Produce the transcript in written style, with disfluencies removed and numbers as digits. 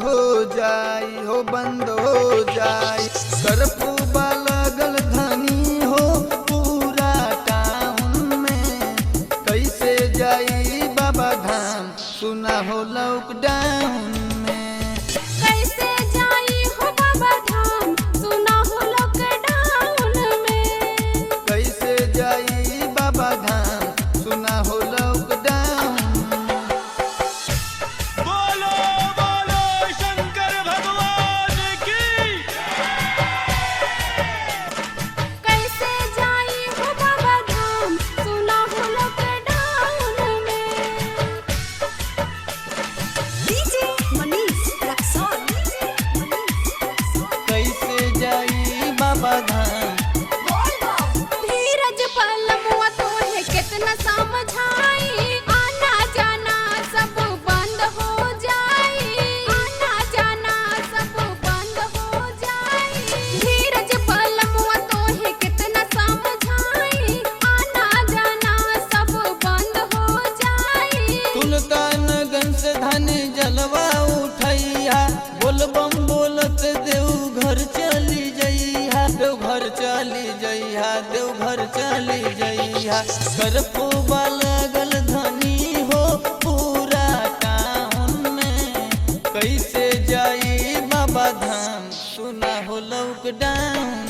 हो जाई हो बंद हो जाई। कर्फ्यू लगल धनी हो पूरा टाउन में, कैसे जाई बाबा धाम सुना हो लॉकडाउन में। कैसे जाई हो बाबा धाम सुना हो लॉकडाउन में। कैसे जाई बाबा धाम सुना हो लॉकडाउन में। बोलो बोलो शंकर भगवान की। कैसे जाई हो बाबा धाम सुना हो लॉकडाउन में। डीजे मनीष रक्सौल। कैसे जाई बाबा धाम। धीरज पलमुआ तोहे कितना समझाई, आना जाना सब बंद हो जाई। आना जाना सब बंद हो जाई। धीरज पलमुआ तोहे कितना समझाई, आना जाना सब बंद हो जाई। सुल्तानगंज से धनी जलवा उठैया, बोलबम बोलत देवघर चली जइहा। देवघर चली जइहा, देवघर चली जइहा। कर्फ्यू लगल धनी हो पूरा टाउन में, कैसे जाई बाबा धाम सुना हो लॉकडाउन